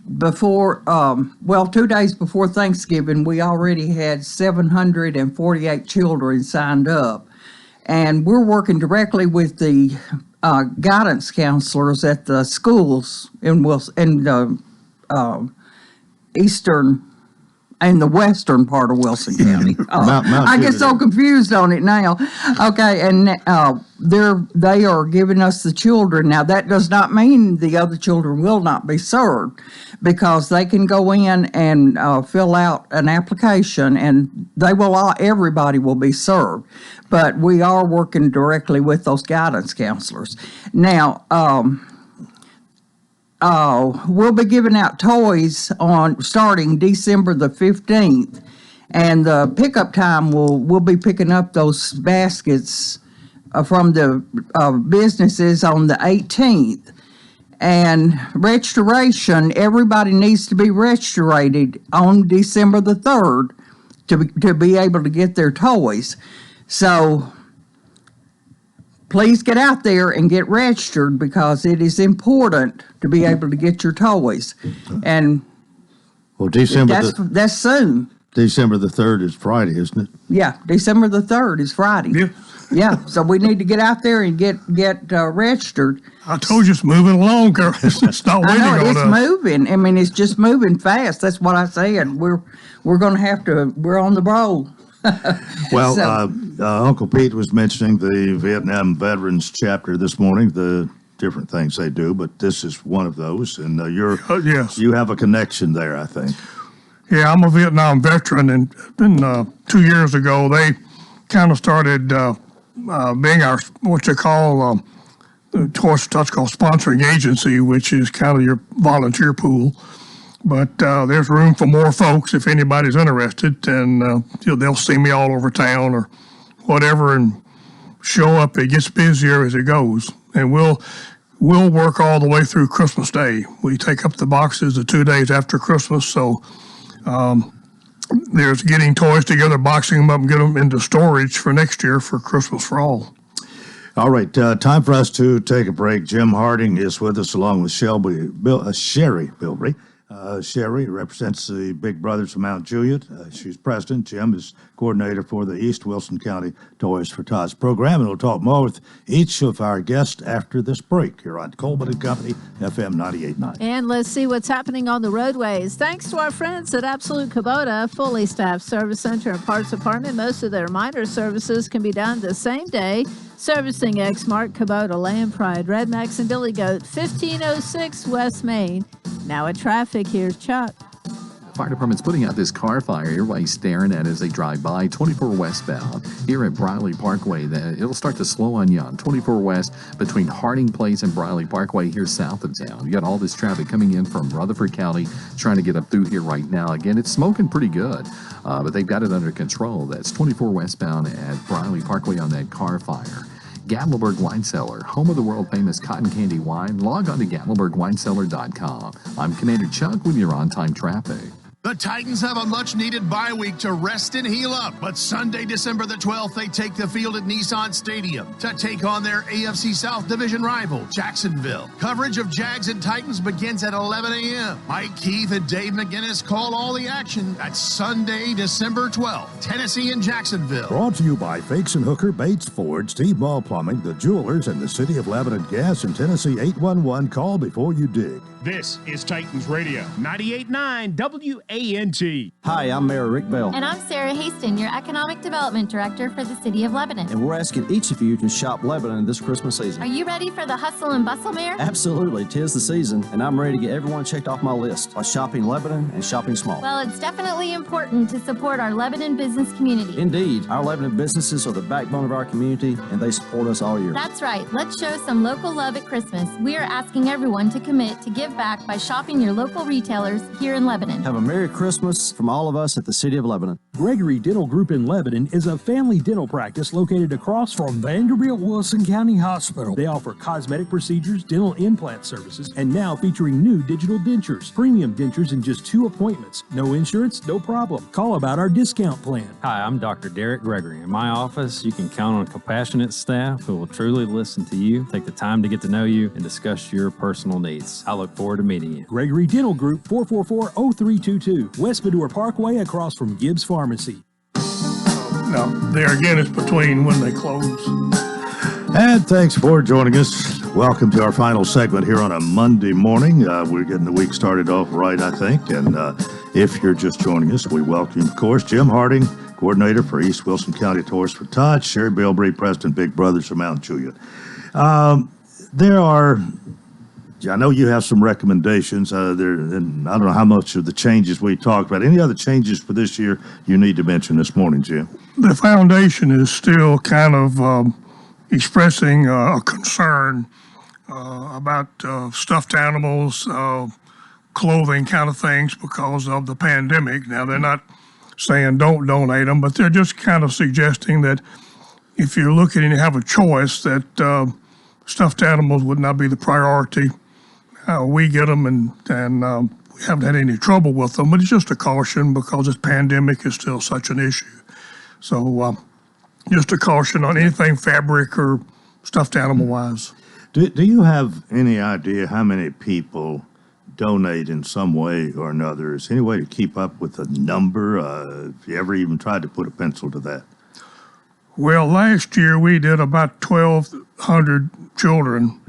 2 days before Thanksgiving, we already had 748 children signed up. And we're working directly with the guidance counselors at the schools in the eastern and the western part of Wilson County. I get so confused on it now. Okay, and they are giving us the children. Now, that does not mean the other children will not be served, because they can go in and fill out an application, and everybody will be served. But we are working directly with those guidance counselors. Now, we'll be giving out toys starting December the 15th, and the pickup time we'll be picking up those baskets from the businesses on the 18th. And registration, everybody needs to be registered on December the 3rd to be able to get their toys. So please get out there and get registered because it is important to be able to get your toys. And well, that's soon. December the 3rd is Friday, isn't it? Yeah, December the 3rd is Friday. Yeah. Yeah, so we need to get out there and get I registered. told you it's moving along, girl. It's not waiting I know, on it's us. moving. I mean, it's just moving fast. That's what I said. We're going to have to, we're on the roll. Well, So- Uncle Pete was mentioning the Vietnam Veterans Chapter this morning, the different things they do, but this is one of those, and yes. you have a connection there, I think. Yeah, I'm a Vietnam veteran, and it's been 2 years ago, they kind of started being our, what they call, Tots called sponsoring agency, which is kind of your volunteer pool. But there's room for more folks if anybody's interested, and they'll see me all over town or whatever and show up. It gets busier as it goes, and we'll work all the way through Christmas Day. We take up the boxes the 2 days after Christmas, so there's getting toys together, boxing them up, and get them into storage for next year for Christmas for all. All right, time for us to take a break. Jim Harding is with us along with Sherry Bilbrey. Sherry represents the Big Brothers of Mount Juliet. She's president. Jim is coordinator for the East Wilson County Toys for Tots program, and we'll talk more with each of our guests after this break here on Coleman & Company, FM 98.9. And let's see what's happening on the roadways. Thanks to our friends at Absolute Kubota, fully staffed service center and parts department. Most of their minor services can be done the same day. Servicing Exmark, Kubota, Land Pride, Red Max, and Billy Goat, 1506 West Main. Now at traffic, here's Chuck. Fire department's putting out this car fire. Everybody's staring at it as they drive by. 24 westbound here at Briley Parkway. It'll start to slow on you on 24 west between Harding Place and Briley Parkway here south of town. You got all this traffic coming in from Rutherford County trying to get up through here right now. Again, it's smoking pretty good, but they've got it under control. That's 24 westbound at Briley Parkway on that car fire. Gatlinburg Wine Cellar, home of the world-famous cotton candy wine. Log on to GatlinburgWineCellar.com. I'm Commander Chuck with your on-time traffic. The Titans have a much-needed bye week to rest and heal up. But Sunday, December the 12th, they take the field at Nissan Stadium to take on their AFC South Division rival, Jacksonville. Coverage of Jags and Titans begins at 11 a.m. Mike Keith and Dave McGinnis call all the action. That's Sunday, December 12th, Tennessee and Jacksonville. Brought to you by Fakes and Hooker, Bates Ford, Steve Ball Plumbing, the Jewelers, and the City of Lebanon Gas in Tennessee. 811. Call before you dig. This is Titans Radio, 98.9 WANT. Hi, I'm Mayor Rick Bell. And I'm Sarah Haston, your Economic Development Director for the City of Lebanon. And we're asking each of you to shop Lebanon this Christmas season. Are you ready for the hustle and bustle, Mayor? Absolutely. 'Tis the season, and I'm ready to get everyone checked off my list by shopping Lebanon and shopping small. Well, it's definitely important to support our Lebanon business community. Indeed. Our Lebanon businesses are the backbone of our community, and they support us all year. That's right. Let's show some local love at Christmas. We are asking everyone to commit to give back by shopping your local retailers here in Lebanon. Have a Merry Christmas from all of us at the City of Lebanon. Gregory Dental Group in Lebanon is a family dental practice located across from Vanderbilt Wilson County Hospital. They offer cosmetic procedures, dental implant services, and now featuring new digital dentures. Premium dentures in just 2 appointments. No insurance, no problem. Call about our discount plan. Hi, I'm Dr. Derek Gregory. In my office, you can count on a compassionate staff who will truly listen to you, take the time to get to know you, and discuss your personal needs. I look forward to meeting you. Gregory Dental Group, 444-0322, West Medora Parkway, across from Gibbs Pharmacy. Now, there again, it's between when they close. And thanks for joining us. Welcome to our final segment here on a Monday morning. We're getting the week started off right, I think. And if you're just joining us, we welcome you, of course, Jim Harding, coordinator for East Wilson County Tours for Tots, Sherry Bilbrey, president, Big Brothers of Mount Juliet. I know you have some recommendations and I don't know how much of the changes we talked about. Any other changes for this year you need to mention this morning, Jim? The foundation is still kind of expressing a concern about stuffed animals, clothing kind of things because of the pandemic. Now, they're not saying don't donate them, but they're just kind of suggesting that if you're looking and you have a choice, that stuffed animals would not be the priority. We get them, and we haven't had any trouble with them, but it's just a caution because this pandemic is still such an issue. So just a caution on anything fabric or stuffed animal wise. Do you have any idea how many people donate in some way or another? Is there any way to keep up with the number? Have you ever even tried to put a pencil to that? Well, last year we did about 1,200 children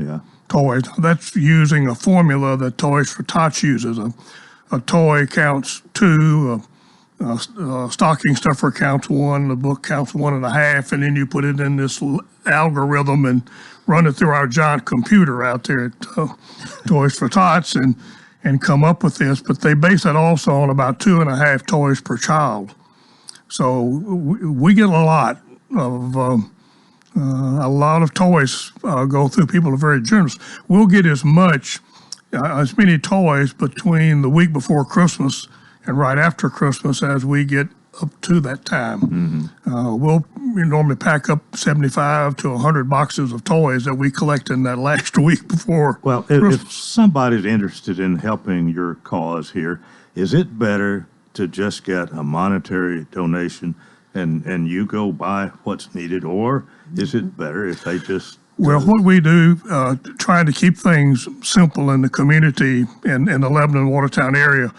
toys. That's using a formula that Toys for Tots uses. A toy counts 2, a stocking stuffer counts 1, the book counts 1.5, and then you put it in this algorithm and run it through our giant computer out there at Toys for Tots and come up with this. But they base it also on about 2.5 toys per child. So we get a lot of toys go through. People are very generous. We'll get as many toys between the week before Christmas and right after Christmas as we get up to that time. We'll normally pack up 75 to 100 boxes of toys that we collect in that last week before Christmas. If somebody's interested in helping your cause here, is it better to just get a monetary donation and you go buy what's needed, or is it better if they just... Well, what we do, trying to keep things simple in the community in the Lebanon, Watertown area,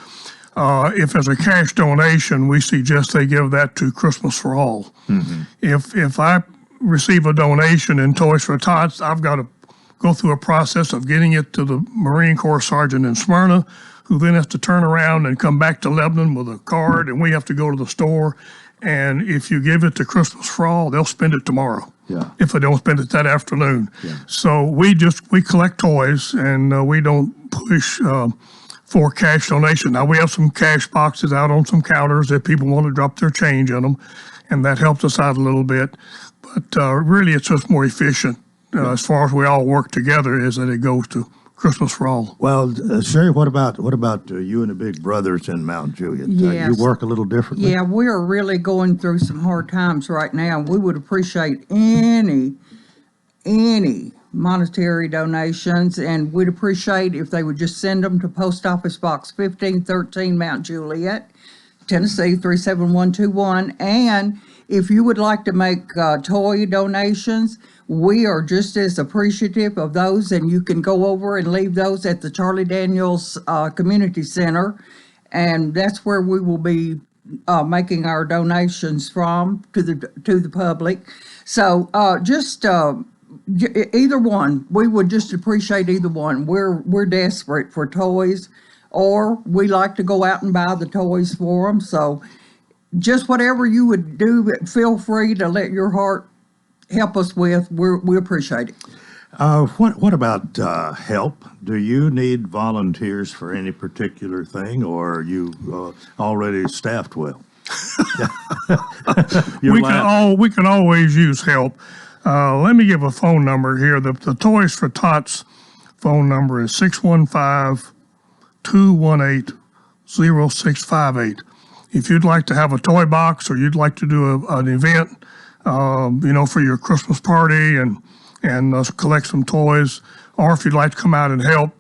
if there's a cash donation, we suggest they give that to Christmas for All. If I receive a donation in Toys for Tots, I've got to go through a process of getting it to the Marine Corps sergeant in Smyrna, who then has to turn around and come back to Lebanon with a card, and we have to go to the store. And if you give it to Christmas for All, they'll spend it tomorrow. If they don't spend it that afternoon. So we collect toys, and we don't push for cash donation. Now, we have some cash boxes out on some counters that people want to drop their change in them, and that helps us out a little bit. But really, it's just more efficient as far as we all work together, is that it goes to Christmas for All. Well, Sherry, what about you and the big brothers in Mount Juliet? Yes. You work a little differently? Yeah, we are really going through some hard times right now. We would appreciate any monetary donations, and we'd appreciate if they would just send them to Post Office Box 1513, Mount Juliet, Tennessee 37121. And if you would like to make toy donations, we are just as appreciative of those, and you can go over and leave those at the Charlie Daniels Community Center, and that's where we will be making our donations from to the public. So either one, we would just appreciate either one. We're desperate for toys, or we like to go out and buy the toys for them. So just whatever you would do, feel free to let your heart help us with. We appreciate it. What about help? Do you need volunteers for any particular thing, or are you already staffed well? We can always use help. Let me give a phone number here. The Toys for Tots phone number is 615-218-0658. If you'd like to have a toy box, or you'd like to do an event, for your Christmas party and collect some toys, or if you'd like to come out and help,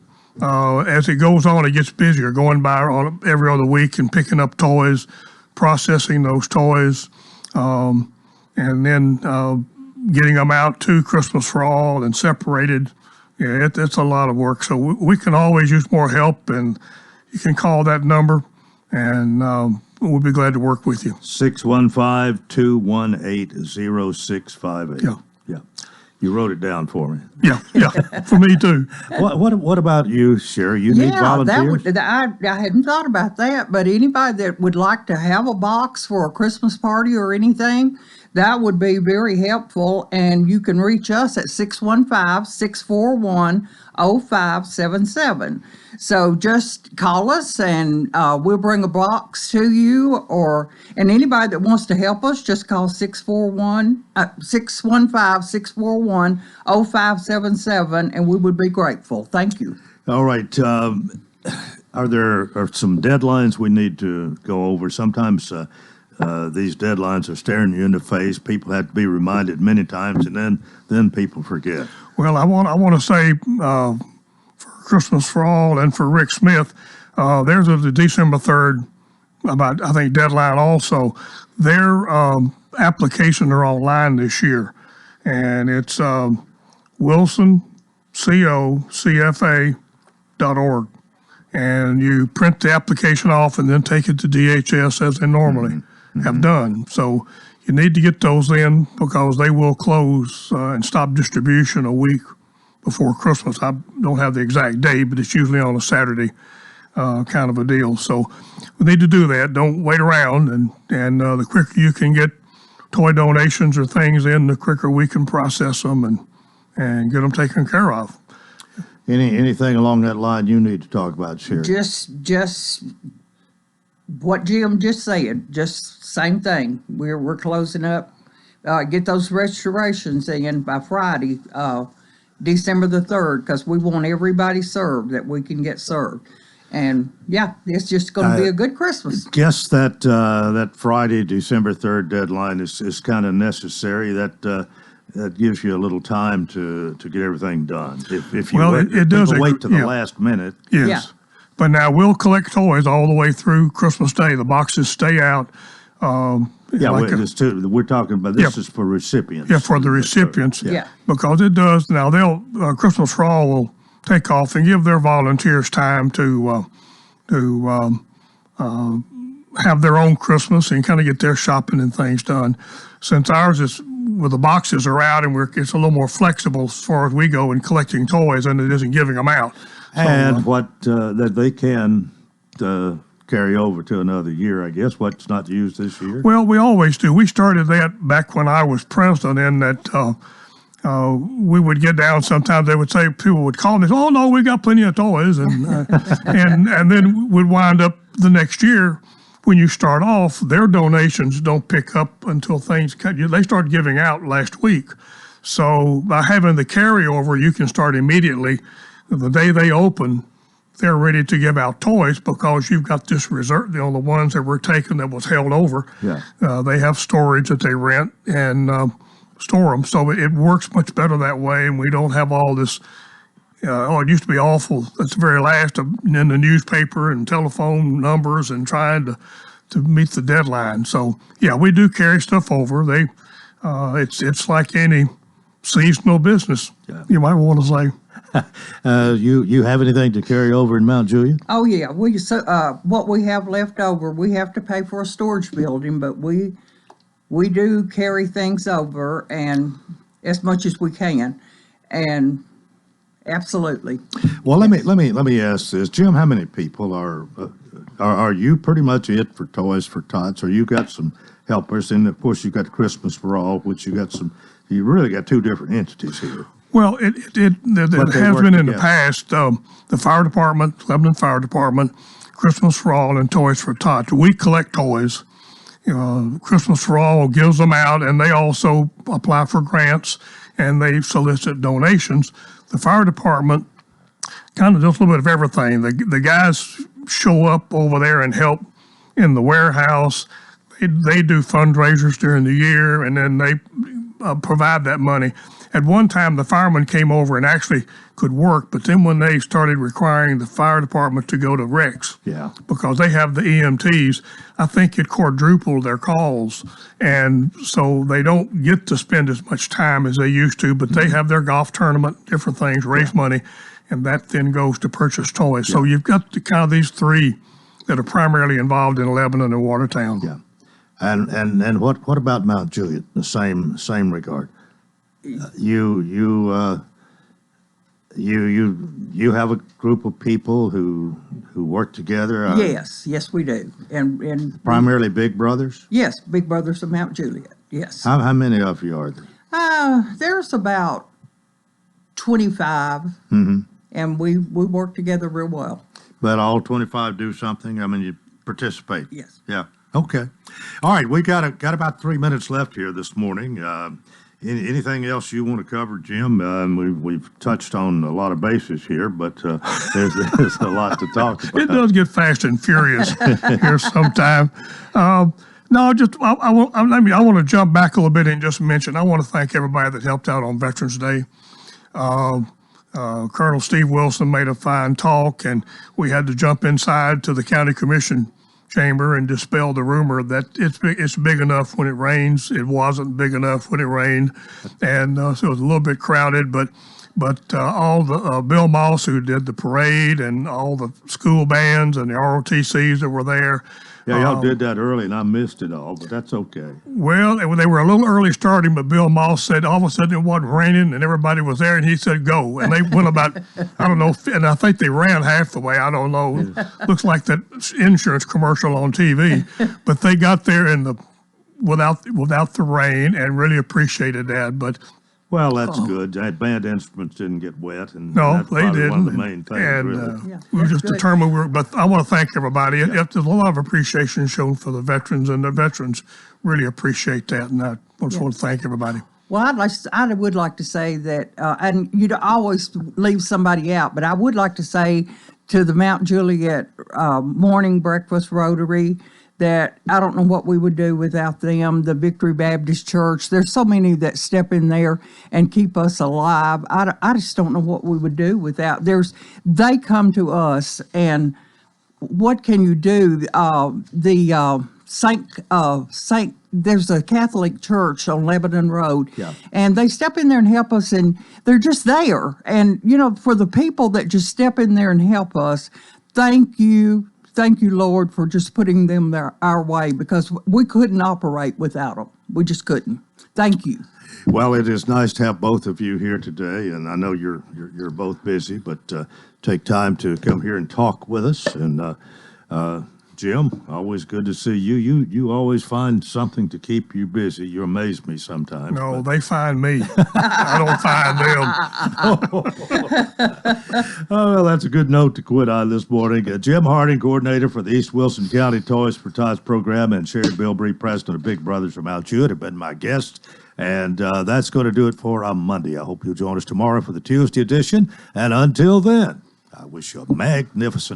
as it goes on, it gets busier, going by every other week and picking up toys, processing those toys, and then getting them out to Christmas for All and separated. Yeah, it's a lot of work. So we can always use more help, and you can call that number, and we'll be glad to work with you. 615-218-0658. Yeah. You wrote it down for me. Yeah, for me too. What about you, Sherry? You need volunteers? I hadn't thought about that, but anybody that would like to have a box for a Christmas party or anything, that would be very helpful, and you can reach us at 615-641-0577. So just call us, and we'll bring a box to you, and anybody that wants to help us, just call 615-641-0577, and we would be grateful. Thank you. All right. Are some deadlines we need to go over? Sometimes these deadlines are staring you in the face. People have to be reminded many times, and then people forget. Well, I want to say for Christmas for All and for Rick Smith, Theirs is the December 3rd, about, I think, deadline also. Their applications are online this year, and it's wilsoncocfa.org. And you print the application off and then take it to DHS as they normally have done. So you need to get those in because they will close and stop distribution a week before Christmas. I don't have the exact date, but it's usually on a Saturday kind of a deal. So we need to do that. Don't wait around. And the quicker you can get toy donations or things in, the quicker we can process them and get them taken care of. Anything along that line you need to talk about, Sherry? Just what Jim just said. Just same thing. We're closing up. Get those restorations in by Friday, December the 3rd, because we want everybody served that we can get served. And yeah, it's just going to be a good Christmas. Guess that that Friday, December 3rd deadline is kind of necessary. That gives you a little time to get everything done. If you it does wait to the last minute. Yes. Yeah. But now we'll collect toys all the way through Christmas Day. The boxes stay out. We're talking about this is for recipients. Yeah, for the recipients. Yeah. Because it does. Now they'll Christmas for All will take off and give their volunteers time to have their own Christmas and kind of get their shopping and things done. Since ours is where the boxes are out and it's a little more flexible as far as we go in collecting toys and it isn't giving them out. And that they can carry over to another year, I guess. What's not used this year? Well, we always do. We started that back when I was president, and that we would get down. Sometimes they would say, people would call me, "Oh no, we got plenty of toys," and and then would wind up the next year. When you start off, their donations don't pick up until things they start giving out last week. So by having the carryover, you can start immediately. The day they open, they're ready to give out toys because you've got this reserve. The ones that were taken that was held over. Yeah. They have storage that they rent and store them. So it works much better that way, and we don't have all this. It used to be awful at the very last in the newspaper and telephone numbers and trying to meet the deadline. So yeah, we do carry stuff over. It's like any seasonal business. Yeah. You might want to say. You have anything to carry over in Mount Juliet? Oh yeah, what we have left over, we have to pay for a storage building, but we do carry things over and as much as we can, and absolutely. Well, let me ask this, Jim. How many people are you pretty much it for Toys for Tots, or you got some helpers? And of course, you got Christmas for All, which you really got two different entities here. Well, it has been in the past. The fire department, Lebanon Fire Department, Christmas for All, and Toys for Tots. We collect toys. Christmas for All gives them out, and they also apply for grants, and they solicit donations. The fire department kind of does a little bit of everything. The guys show up over there and help in the warehouse. They do fundraisers during the year, and then they provide that money. At one time, the firemen came over and actually could work, but then when they started requiring the fire department to go to Rex, because they have the EMTs, I think it quadrupled their calls, and so they don't get to spend as much time as they used to, but they have their golf tournament, different things, raise money, and that then goes to purchase toys. So you've got kind of these three that are primarily involved in Lebanon and Watertown. Yeah, and what about Mount Juliet? The same regard. You have a group of people who work together. Yes, we do, and primarily Big Brothers. Yes, Big Brothers of Mount Juliet. Yes. How many of you are there? There's about 25, and we work together real well. But all 25 do something. I mean, you participate. Yes. Yeah. Okay. All right. We got about 3 minutes left here this morning. Anything else you want to cover, Jim? We've touched on a lot of bases here, but there's a lot to talk about. It does get fast and furious here sometime. No, just I want to jump back a little bit and just mention I want to thank everybody that helped out on Veterans Day. Colonel Steve Wilson made a fine talk, and we had to jump inside to the county commission chamber and dispel the rumor that it's big enough when it rains. It wasn't big enough when it rained, and so it was a little bit crowded. But all the Bill Moss, who did the parade, and all the school bands and the ROTCs that were there. Yeah, y'all did that early, and I missed it all, but that's okay. Well, they were a little early starting, but Bill Moss said all of a sudden it wasn't raining, and everybody was there, and he said, go. And they went about, I don't know, and I think they ran half the way. I don't know. Looks like that insurance commercial on TV. But they got there without the rain and really appreciated that. But well, that's good. That band instruments didn't get wet, and no, that's they probably didn't. one of the main things, and really. we were just determined. But I want to thank everybody. There's a lot of appreciation shown for the veterans, and the veterans really appreciate that. And I just want to thank everybody. Well, I would like to say that, and you'd always leave somebody out, but I would like to say to the Mount Juliet Morning Breakfast Rotary that I don't know what we would do without them, the Victory Baptist Church. There's so many that step in there and keep us alive. I just don't know what we would do without. They come to us, and what can you do? There's a Catholic church on Lebanon Road, and they step in there and help us, and they're just there. And, for the people that just step in there and help us, thank you. Thank you, Lord, for just putting them there our way, because we couldn't operate without them. We just couldn't. Thank you. Well, it is nice to have both of you here today, and I know you're both busy, but take time to come here and talk with us. And Jim, always good to see you. You always find something to keep you busy. You amaze me sometimes. No, they find me. I don't find them. Oh, well, that's a good note to quit on this morning. Jim Harding, coordinator for the East Wilson County Toys for Tots program, and Sherry Bilbrey, president of Big Brothers from Mount Jewett, have been my guests. And that's going to do it for a Monday. I hope you'll join us tomorrow for the Tuesday edition. And until then, I wish you a magnificent